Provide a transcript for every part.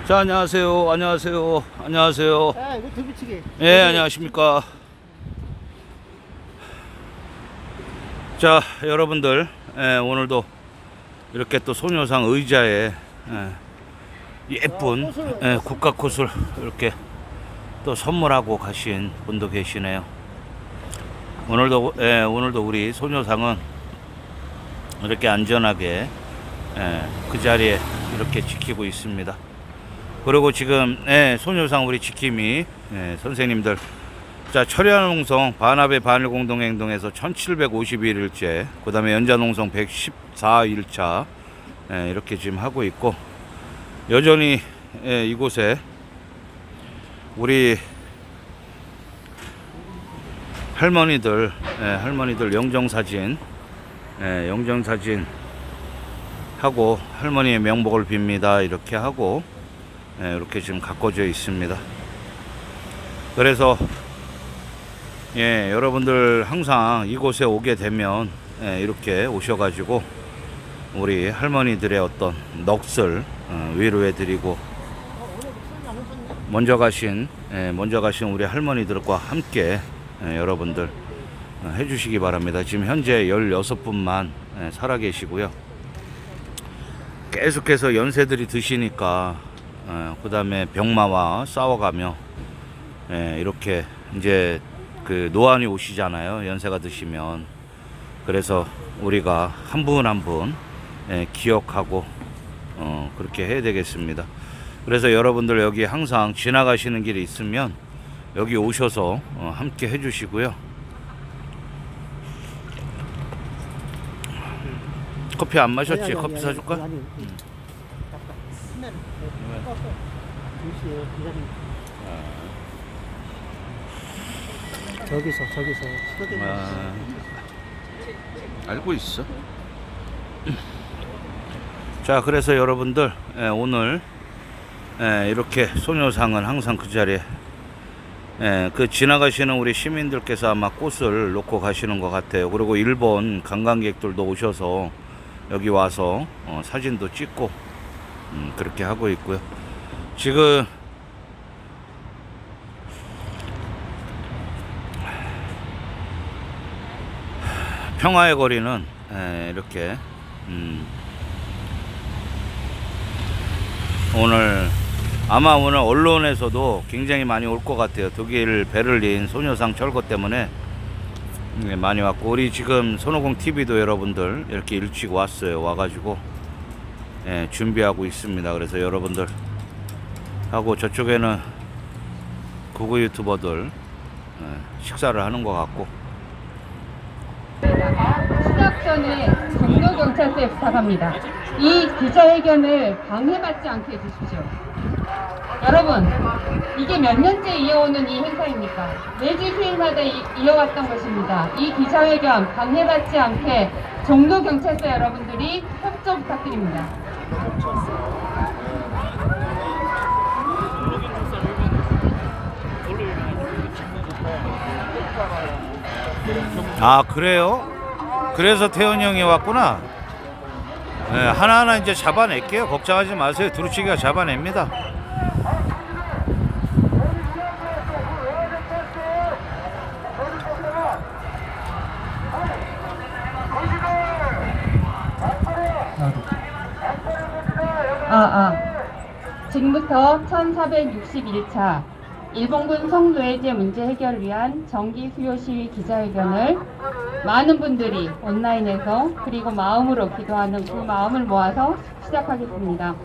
자, 안녕하세요. 안녕하세요. 안녕하세요. 아, 이거 들붙이기. 예, 안녕하십니까. 자, 여러분들, 오늘도 이렇게 또 소녀상 의자에 예쁜 국가꽃을 이렇게 또 선물하고 가신 분도 계시네요. 오늘도 우리 소녀상은 이렇게 안전하게 그 자리에 이렇게 지키고 있습니다. 그리고 지금 소녀상 우리 지킴이 선생님들, 자, 철야농성 반합의 반일 공동행동에서 1751일째, 그 다음에 연자농성 114일차 이렇게 지금 하고 있고, 여전히 이곳에 우리 할머니들 영정사진 하고 할머니의 명복을 빕니다 이렇게 하고 이렇게 지금 가꿔져 있습니다. 그래서 여러분들 항상 이곳에 오게 되면 이렇게 오셔가지고 우리 할머니들의 어떤 넋을 위로해 드리고, 먼저 가신 우리 할머니들과 함께 여러분들 해주시기 바랍니다. 지금 현재 16분만 살아계시고요. 계속해서 연세들이 드시니까 그 다음에 병마와 싸워가며 이렇게 이제 그 노안이 오시잖아요, 연세가 드시면. 그래서 우리가 한 분 한 분 기억하고 그렇게 해야 되겠습니다. 그래서 여러분들 여기 항상 지나가시는 길이 있으면 여기 오셔서 함께 해주시고요. 커피 안 마셨지? 커피 사줄까? 저기서 알고 있어. 자, 그래서 여러분들 오늘 이렇게 소녀상은 항상 그 자리에 그 지나가시는 우리 시민들께서 아마 꽃을 놓고 가시는 것 같아요. 그리고 일본 관광객들도 오셔서 여기 와서 사진도 찍고 그렇게 하고 있고요. 지금 평화의 거리는 이렇게 아마 오늘 언론에서도 굉장히 많이 올 것 같아요. 독일 베를린 소녀상 철거 때문에 많이 왔고, 우리 지금 손오공 TV도 여러분들 이렇게 일찍 왔어요. 와가지고 준비하고 있습니다. 그래서 여러분들 하고 저쪽에는 구구 유튜버들 식사를 하는 것 같고. 시작 전에 종로경찰서에 부탁합니다. 이 기자회견을 방해받지 않게 해주십시오. 여러분, 이게 몇 년째 이어오는 이 행사입니까? 매주 수요일마다 이어왔던 것입니다. 이 기자회견 방해받지 않게 종로경찰서 여러분들이 협조 부탁드립니다. 아, 그래요? 그래서 태훈이 형이 왔구나. 하나하나 이제 잡아낼게요. 걱정하지 마세요. 두루치기가 잡아냅니다. 지금부터 1461차 일본군 성노예제 문제 해결을 위한 정기 수요 시위 기자회견을 많은 분들이 온라인에서 그리고 마음으로 기도하는 그 마음을 모아서 시작하겠습니다.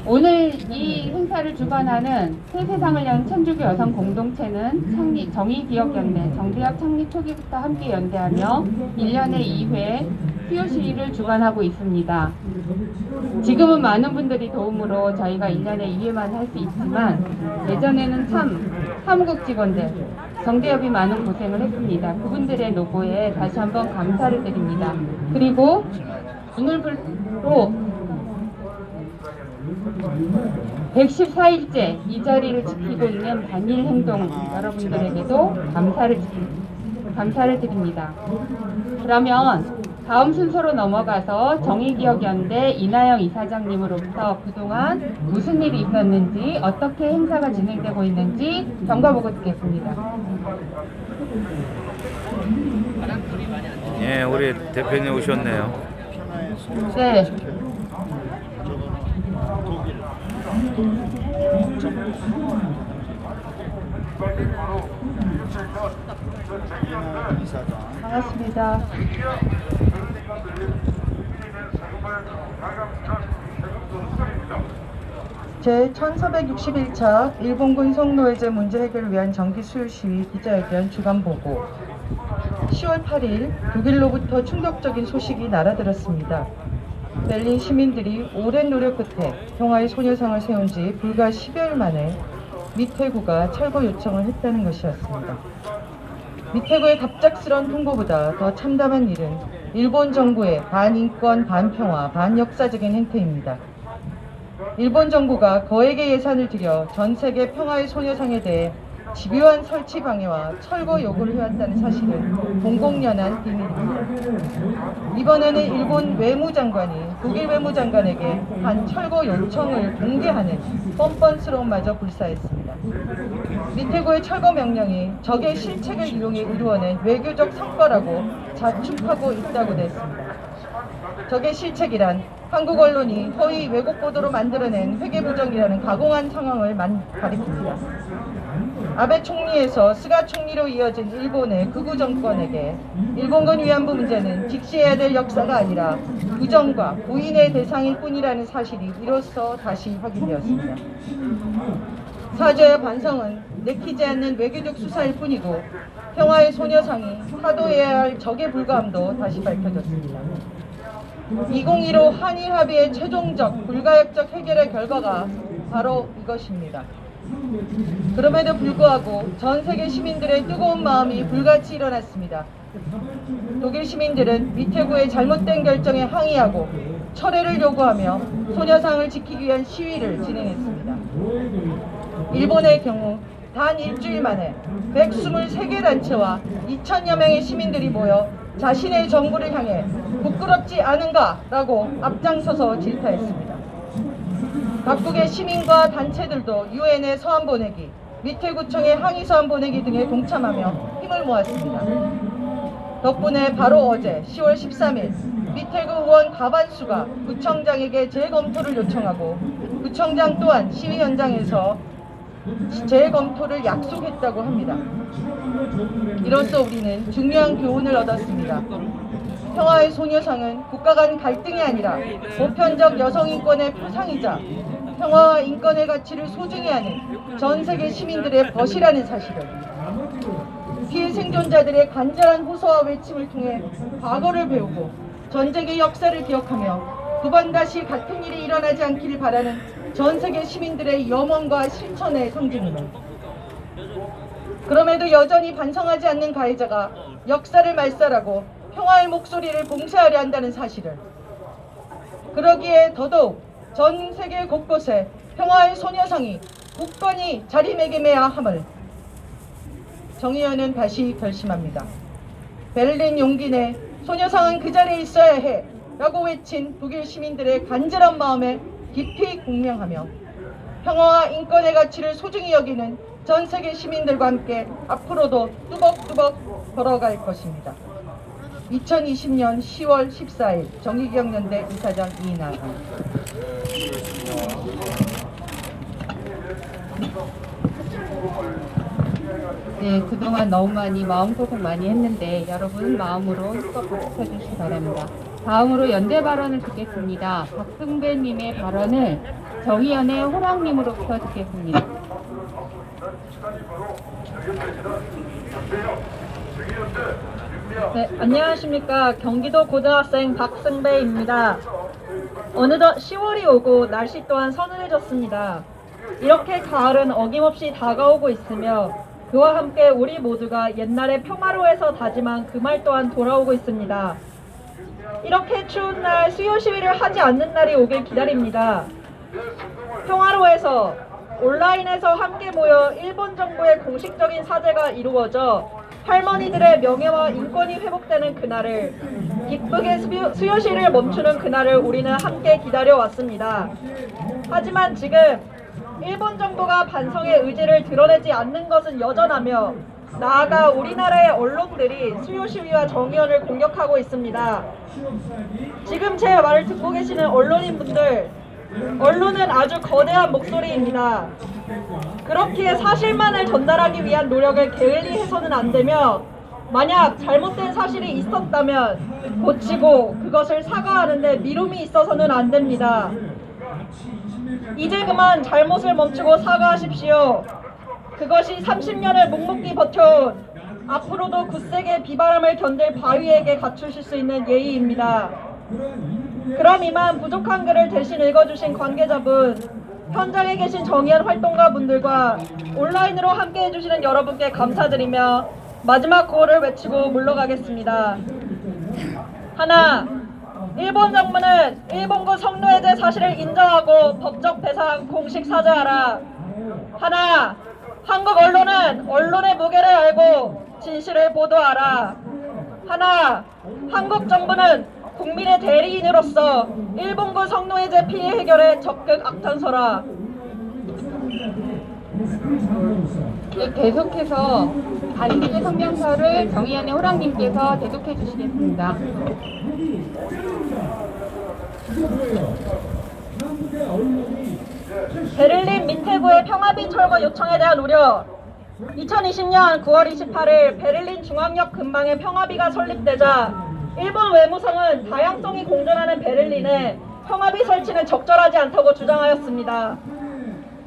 오늘 이 행사를 주관하는 새 세상을 연 천주교 여성 공동체는 정의기억연대 정대협 창립 초기부터 함께 연대하며 1년에 2회 수요 시위를 주관하고 있습니다. 지금은 많은 분들이 도움으로 저희가 1년에 2회만 할 수 있지만, 예전에는 사무국 직원들, 정대협이 많은 고생을 했습니다. 그분들의 노고에 다시 한번 감사를 드립니다. 그리고 오늘부로 114일째 이 자리를 지키고 있는 반일 행동 여러분들에게도 감사를 드립니다. 그러면 다음 순서로 넘어가서 정의기억연대 이나영 이사장님으로부터 그동안 무슨 일이 있었는지, 어떻게 행사가 진행되고 있는지 경과보고 듣겠습니다. 예, 우리 대표님 오셨네요. 네. 반갑습니다. 제1461차 일본군 성노예제 문제 해결을 위한 정기 수요 시위 기자회견 주간 보고. 10월 8일 독일로부터 충격적인 소식이 날아들었습니다. 베를린 시민들이 오랜 노력 끝에 평화의 소녀상을 세운 지 불과 10여일 만에 미테구가 철거 요청을 했다는 것이었습니다. 미테구의 갑작스런 통보보다 더 참담한 일은 일본 정부의 반인권, 반평화, 반역사적인 행태입니다. 일본 정부가 거액의 예산을 들여 전 세계 평화의 소녀상에 대해 집요한 설치 방해와 철거 요구를 해왔다는 사실은 공공연한 비밀입니다. 이번에는 일본 외무장관이 독일 외무장관에게 한 철거 요청을 공개하는 뻔뻔스러움마저 불사했습니다. 미테구의 철거 명령이 적의 실책을 이용해 이루어낸 외교적 성과라고 자축하고 있다고 냈습니다. 적의 실책이란 한국 언론이 허위 왜곡 보도로 만들어낸 회계부정이라는 가공한 상황을 가리킵니다. 아베 총리에서 스가 총리로 이어진 일본의 극우 정권에게 일본군 위안부 문제는 직시해야 될 역사가 아니라 부정과 부인의 대상일 뿐이라는 사실이 이로써 다시 확인되었습니다. 사죄와 반성은 내키지 않는 외교적 수사일 뿐이고 평화의 소녀상이 하도해야 할 적에 불과함도 다시 밝혀졌습니다. 2015 한일 합의의 최종적 불가역적 해결의 결과가 바로 이것입니다. 그럼에도 불구하고 전 세계 시민들의 뜨거운 마음이 불같이 일어났습니다. 독일 시민들은 미테구의 잘못된 결정에 항의하고 철회를 요구하며 소녀상을 지키기 위한 시위를 진행했습니다. 일본의 경우 단 일주일 만에 123개 단체와 2,000여 명의 시민들이 모여 자신의 정부를 향해 부끄럽지 않은가라고 앞장서서 질타했습니다. 각국의 시민과 단체들도 유엔에 서한 보내기, 미테구청에 항의 서한 보내기 등에 동참하며 힘을 모았습니다. 덕분에 바로 어제 10월 13일 미테구 의원 과반수가 구청장에게 재검토를 요청하고 구청장 또한 시위 현장에서 재검토를 약속했다고 합니다. 이로써 우리는 중요한 교훈을 얻었습니다. 평화의 소녀상은 국가 간 갈등이 아니라 보편적 여성 인권의 표상이자 평화와 인권의 가치를 소중히 하는 전 세계 시민들의 벗이라는 사실을, 피해 생존자들의 간절한 호소와 외침을 통해 과거를 배우고 전쟁의 역사를 기억하며 두 번 다시 같은 일이 일어나지 않기를 바라는 전 세계 시민들의 염원과 실천의 상징입니다. 그럼에도 여전히 반성하지 않는 가해자가 역사를 말살하고 평화의 목소리를 봉쇄하려 한다는 사실을, 그러기에 더더욱 전 세계 곳곳에 평화의 소녀상이 굳건히 자리매김해야 함을 정의연은 다시 결심합니다. 베를린 용기 내 소녀상은 그 자리에 있어야 해 라고 외친 독일 시민들의 간절한 마음에 깊이 공명하며 평화와 인권의 가치를 소중히 여기는 전 세계 시민들과 함께 앞으로도 뚜벅뚜벅 걸어갈 것입니다. 2020년 10월 14일 정의기억연대 이사장 이나영. 네, 그동안 너무 많이 마음고생 많이 했는데 여러분 마음으로 힘껏 박수쳐주시기 바랍니다. 다음으로 연대 발언을 듣겠습니다. 박승배님의 발언을 정의연의 호랑님으로부터 듣겠습니다. 네, 안녕하십니까. 경기도 고등학생 박승배입니다. 어느덧 10월이 오고 날씨 또한 서늘해졌습니다. 이렇게 가을은 어김없이 다가오고 있으며 그와 함께 우리 모두가 옛날에 평화로에서 다짐한 그 말 또한 돌아오고 있습니다. 이렇게 추운 날 수요 시위를 하지 않는 날이 오길 기다립니다. 평화로에서 온라인에서 함께 모여 일본 정부의 공식적인 사죄가 이루어져 할머니들의 명예와 인권이 회복되는 그날을, 기쁘게 수요시를 멈추는 그날을 우리는 함께 기다려왔습니다. 하지만 지금 일본 정부가 반성의 의지를 드러내지 않는 것은 여전하며, 나아가 우리나라의 언론들이 수요 시위와 정의원을 공격하고 있습니다. 지금 제 말을 듣고 계시는 언론인분들, 언론은 아주 거대한 목소리입니다. 그렇게 사실만을 전달하기 위한 노력을 게을리 해서는 안 되며, 만약 잘못된 사실이 있었다면 고치고 그것을 사과하는데 미움이 있어서는 안 됩니다. 이제 그만 잘못을 멈추고 사과하십시오. 그것이 30년을 묵묵히 버텨온, 앞으로도 굳세게 비바람을 견딜 바위에게 갖추실 수 있는 예의입니다. 그럼 이만 부족한 글을 대신 읽어주신 관계자분, 현장에 계신 정의연 활동가분들과 온라인으로 함께 해주시는 여러분께 감사드리며 마지막 구호를 외치고 물러가겠습니다. 하나, 일본 정부는 일본군 성노예제 사실을 인정하고 법적 배상 공식 사죄하라. 하나, 한국 언론은 언론의 무게를 알고 진실을 보도하라. 하나, 한국 정부는 국민의 대리인으로서 일본군 성노예제 피해 해결에 적극 앞장서라. 네, 계속해서 반대의 성명서를 정의연의 호랑님께서 대독해 주시겠습니다. 베를린 미테구의 평화비 철거 요청에 대한 우려. 2020년 9월 28일 베를린 중앙역 근방에 평화비가 설립되자 일본 외무성은 다양성이 공존하는 베를린에 평화비 설치는 적절하지 않다고 주장하였습니다.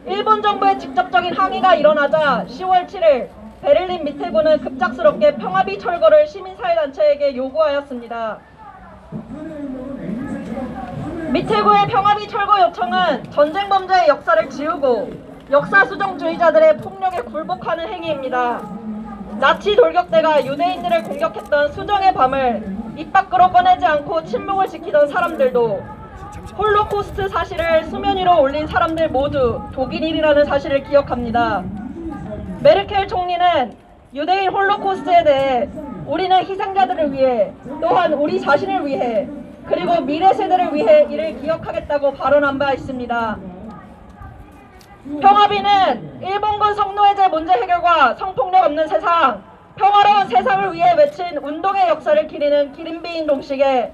일본 정부의 직접적인 항의가 일어나자 10월 7일 베를린 미테구는 급작스럽게 평화비 철거를 시민사회단체에게 요구하였습니다. 미테구의 평화비 철거 요청은 전쟁 범죄의 역사를 지우고 역사수정주의자들의 폭력에 굴복하는 행위입니다. 나치 돌격대가 유대인들을 공격했던 수정의 밤을 입 밖으로 꺼내지 않고 침묵을 지키던 사람들도, 홀로코스트 사실을 수면 위로 올린 사람들 모두 독일인이라는 사실을 기억합니다. 메르켈 총리는 유대인 홀로코스트에 대해 우리는 희생자들을 위해, 또한 우리 자신을 위해, 그리고 미래 세대를 위해 이를 기억하겠다고 발언한 바 있습니다. 평화비는 일본군 성노예제 문제 해결과 성폭력 없는 세상, 평화로운 세상을 위해 외친 운동의 역사를 기리는 기린비인 동식의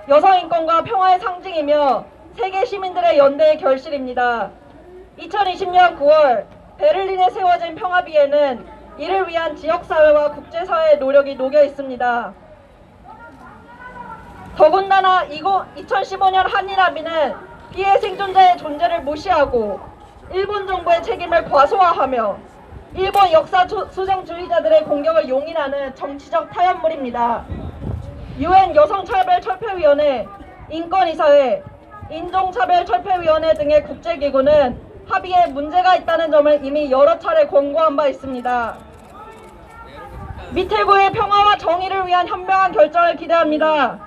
여성인권과 평화의 상징이며 세계 시민들의 연대의 결실입니다. 2020년 9월 베를린에 세워진 평화비에는 이를 위한 지역사회와 국제사회의 노력이 녹여 있습니다. 더군다나 2015년 한일합의는 피해 생존자의 존재를 무시하고 일본 정부의 책임을 과소화하며 일본 역사 수정주의자들의 공격을 용인하는 정치적 타협물입니다. UN 여성차별철폐위원회, 인권이사회, 인종차별철폐위원회 등의 국제기구는 합의에 문제가 있다는 점을 이미 여러 차례 권고한 바 있습니다. 미테구의 평화와 정의를 위한 현명한 결정을 기대합니다.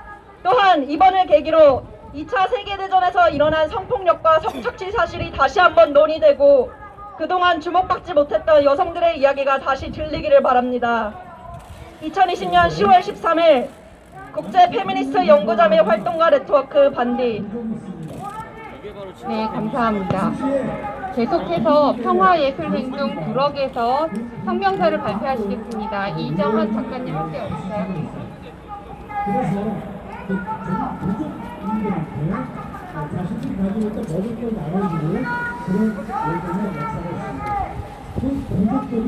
또한 이번을 계기로 2차 세계대전에서 일어난 성폭력과 성착취 사실이 다시 한번 논의되고 그동안 주목받지 못했던 여성들의 이야기가 다시 들리기를 바랍니다. 2020년 10월 13일 국제 페미니스트 연구자매 활동가 네트워크 반디. 네, 감사합니다. 계속해서 평화예술행동 부럭에서 성명서를 발표하시겠습니다. 이정헌 작가님 함께 오실까요? 자신이 가지고 있던 먹을 걸 나눠주고 그런 예전의 역사가 있습니다. 그 공격들이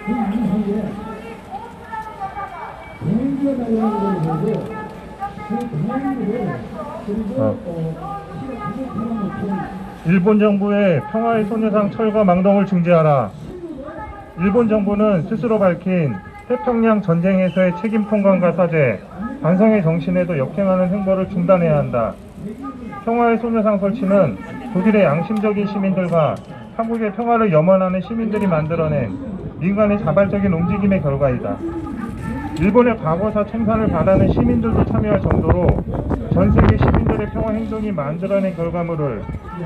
그 이후에 대응기어 달라고 그러고 그 대응으로 그리고 일본 정부의 평화의 소녀상 철거 망동을 중지하라. 일본 정부는 스스로 밝힌 태평양 전쟁에서의 책임 통감과 사죄, 반성의 정신에도 역행하는 행보를 중단해야 한다. 평화의 소녀상 설치는 독일의 양심적인 시민들과 한국의 평화를 염원하는 시민들이 만들어낸 민간의 자발적인 움직임의 결과이다. 일본의 과거사 청산을 바라는 시민들도 참여할 정도로 전 세계 시민들의 평화 행동이 만들어낸 결과물을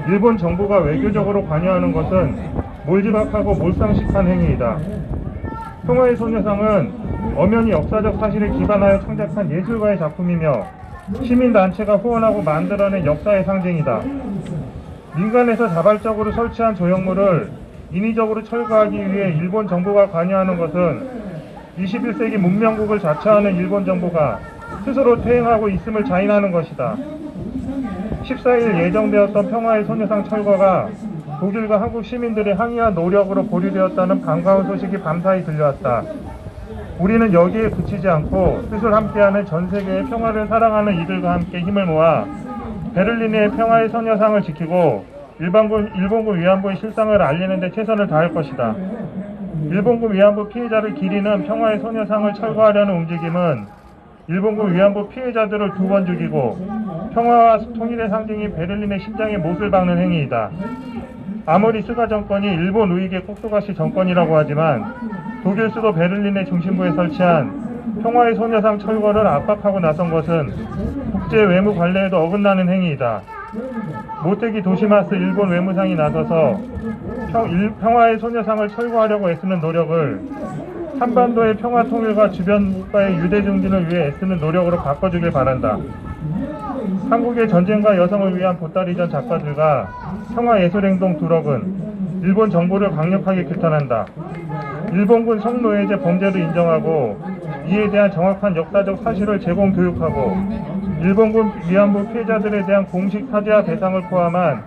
일본 정부가 외교적으로 관여하는 것은 몰지박하고 몰상식한 행위이다. 평화의 소녀상은 엄연히 역사적 사실에 기반하여 창작한 예술가의 작품이며 시민단체가 후원하고 만들어낸 역사의 상징이다. 민간에서 자발적으로 설치한 조형물을 인위적으로 철거하기 위해 일본 정부가 관여하는 것은 21세기 문명국을 자처하는 일본 정부가 스스로 퇴행하고 있음을 자인하는 것이다. 14일 예정되었던 평화의 소녀상 철거가 독일과 한국 시민들의 항의와 노력으로 보류되었다는 반가운 소식이 밤사이 들려왔다. 우리는 여기에 그치지 않고 뜻을 함께하는 전 세계의 평화를 사랑하는 이들과 함께 힘을 모아 베를린의 평화의 소녀상을 지키고 일본군 위안부의 실상을 알리는 데 최선을 다할 것이다. 일본군 위안부 피해자를 기리는 평화의 소녀상을 철거하려는 움직임은 일본군 위안부 피해자들을 2번 죽이고 평화와 통일의 상징인 베를린의 심장에 못을 박는 행위이다. 아무리 스가 정권이 일본 우익의 꼭두가시 정권이라고 하지만 독일 수도 베를린의 중심부에 설치한 평화의 소녀상 철거를 압박하고 나선 것은 국제 외무 관례에도 어긋나는 행위이다. 모테기 도시마스 일본 외무상이 나서서 평화의 소녀상을 철거하려고 애쓰는 노력을 한반도의 평화 통일과 주변과의 유대 증진을 위해 애쓰는 노력으로 바꿔주길 바란다. 한국의 전쟁과 여성을 위한 보따리전 작가들과 평화예술행동 두럭은 일본 정부를 강력하게 규탄한다. 일본군 성노예제 범죄를 인정하고 이에 대한 정확한 역사적 사실을 제공 교육하고 일본군 위안부 피해자들에 대한 공식 사죄와 배상을 포함한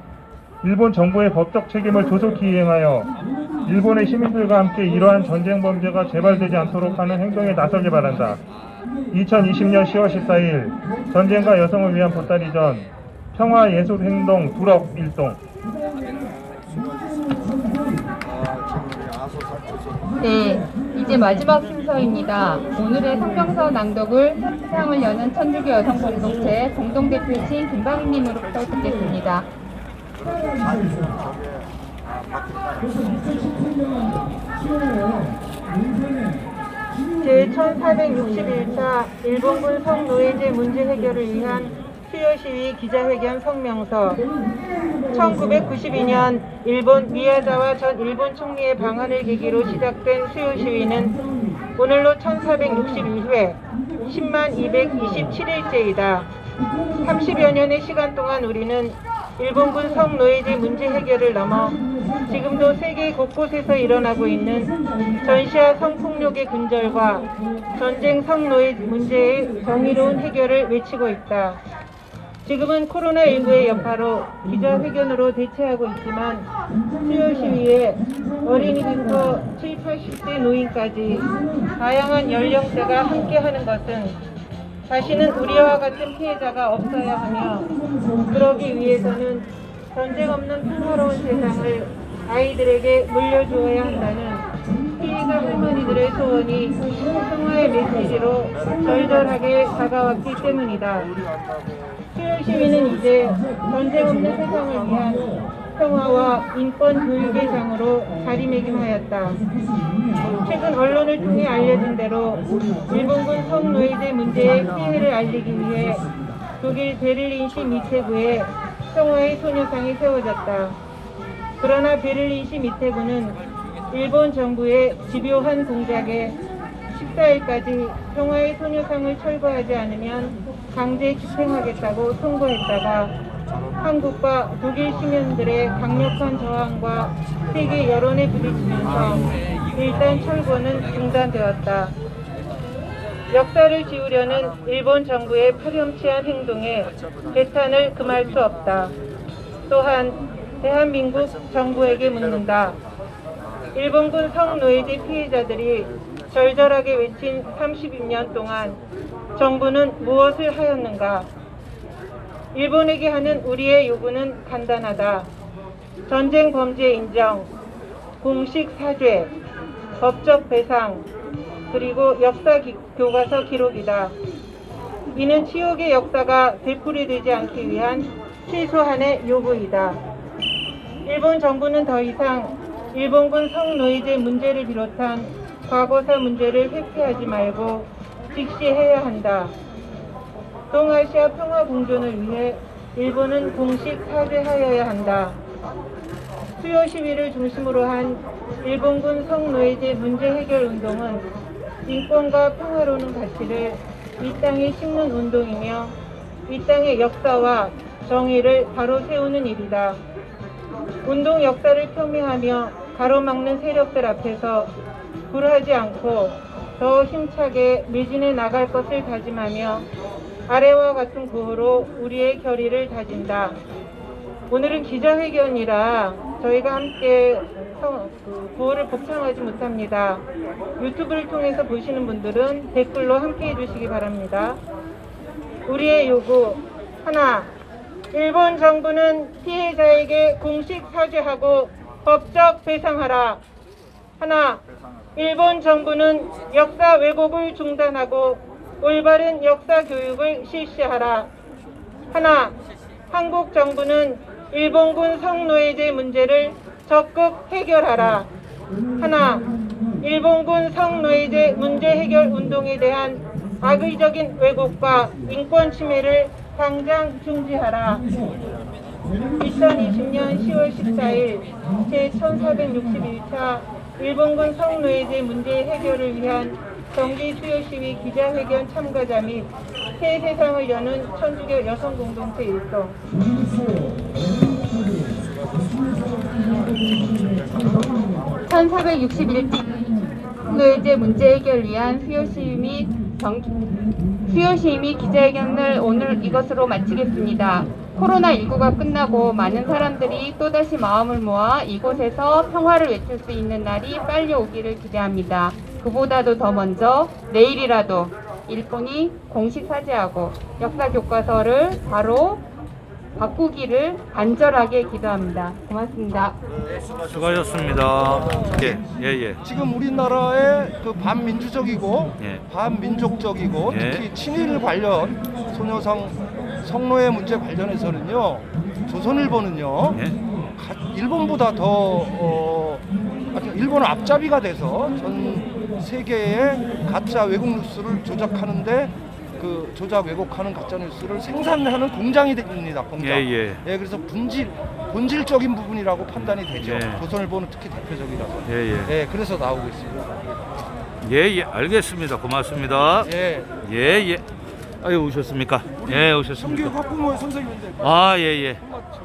일본 정부의 법적 책임을 조속히 이행하여 일본의 시민들과 함께 이러한 전쟁 범죄가 재발되지 않도록 하는 행동에 나서길 바란다. 2020년 10월 14일 전쟁과 여성을 위한 보따리전 평화예술행동 두럭 일동. 네, 이제 마지막 순서입니다. 오늘의 성명서 낭독을 세상을 여는 천주교 여성 공동체 공동대표이신 김방희님으로부터 듣겠습니다. 제1461차 일본군 성노예제 문제 해결을 위한 수요시위 기자회견 성명서. 1992년 일본 미야자와 전 일본 총리의 방한을 계기로 시작된 수요시위는 오늘로 1461회 10227일째이다. 30여 년의 시간 동안 우리는 일본군 성노예제 문제 해결을 넘어 지금도 세계 곳곳에서 일어나고 있는 전시와 성폭력의 근절과 전쟁 성노예 문제의 정의로운 해결을 외치고 있다. 지금은 코로나19의 여파로 기자회견으로 대체하고 있지만 수요 시위에 어린이부터 70, 80대 노인까지 다양한 연령대가 함께하는 것은 다시는 우리와 같은 피해자가 없어야 하며 그러기 위해서는 전쟁 없는 평화로운 세상을 아이들에게 물려주어야 한다는 피해자 할머니들의 소원이 평화의 메시지로 절절하게 다가왔기 때문이다. 수요 시위는 이제 전쟁 없는 세상을 위한 평화와 인권 교육의 장으로 자리매김하였다. 최근 언론을 통해 알려진 대로 일본군 성노예제 문제의 피해를 알리기 위해 독일 베를린시 미테구에 평화의 소녀상이 세워졌다. 그러나 베를린시 미테구는 일본 정부의 집요한 공작에 14일까지 평화의 소녀상을 철거하지 않으면 강제 집행하겠다고 통보했다가 한국과 독일 시민들의 강력한 저항과 세계 여론에 부딪히면서 일단 철거는 중단되었다. 역사를 지우려는 일본 정부의 파렴치한 행동에 배탄을 금할 수 없다. 또한 대한민국 정부에게 묻는다. 일본군 성노예제 피해자들이 절절하게 외친 30년 동안 정부는 무엇을 하였는가? 일본에게 하는 우리의 요구는 간단하다. 전쟁 범죄 인정, 공식 사죄, 법적 배상, 그리고 역사 교과서 기록이다. 이는 치욕의 역사가 되풀이되지 않기 위한 최소한의 요구이다. 일본 정부는 더 이상 일본군 성노예제 문제를 비롯한 과거사 문제를 회피하지 말고 직시해야 한다. 동아시아 평화 공존을 위해 일본은 공식 사죄하여야 한다. 수요 시위를 중심으로 한 일본군 성노예제 문제 해결 운동은 인권과 평화로운 가치를 이 땅에 심는 운동이며 이 땅의 역사와 정의를 바로 세우는 일이다. 운동 역사를 표명하며 가로막는 세력들 앞에서 굴하지 않고 더 힘차게 매진해 나갈 것을 다짐하며 아래와 같은 구호로 우리의 결의를 다진다. 오늘은 기자회견이라 저희가 함께 구호를 복창하지 못합니다. 유튜브를 통해서 보시는 분들은 댓글로 함께 해주시기 바랍니다. 우리의 요구 하나, 일본 정부는 피해자에게 공식 사죄하고 법적 배상하라. 하나, 일본 정부는 역사 왜곡을 중단하고 올바른 역사 교육을 실시하라. 하나, 한국 정부는 일본군 성노예제 문제를 적극 해결하라. 하나, 일본군 성노예제 문제 해결 운동에 대한 악의적인 왜곡과 인권 침해를 당장 중지하라. 2020년 10월 14일 제1461차 일본군 성노예제 문제 해결을 위한 정기 수요 시위 기자회견 참가자 및 새 세상을 여는 천주교 여성 공동체 일동. 1461차 노예제 문제 해결 위한 수요 시위 및 기자회견을 오늘 이것으로 마치겠습니다. 코로나19가 끝나고 많은 사람들이 또다시 마음을 모아 이곳에서 평화를 외칠 수 있는 날이 빨리 오기를 기대합니다. 그보다도 더 먼저 내일이라도 일본이 공식 사죄하고 역사 교과서를 바로 바꾸기를 간절하게 기도합니다. 고맙습니다. 수고하셨습니다. 예. 지금 우리나라의 그 반민주적이고 예. 반민족적이고 예. 특히 친일 관련 소녀상 성노예 문제 관련해서는요, 조선일보는요, 예. 일본보다 더 일본은 앞잡이가 돼서 전 세계의 가짜 외국 뉴스를 조작하는데 그 조작 왜곡하는 가짜 뉴스를 생산하는 공장이 됩니다. 공장. 예. 그래서 본질적인 부분이라고 판단이 되죠. 예. 조선일보는 특히 대표적이라서. 예. 그래서 나오고 있습니다. 예. 알겠습니다. 고맙습니다. 예. 아유, 오셨습니까? 예, 오셨습니까? 성교육 학부모의 선생님인데. 아, 예. 한마디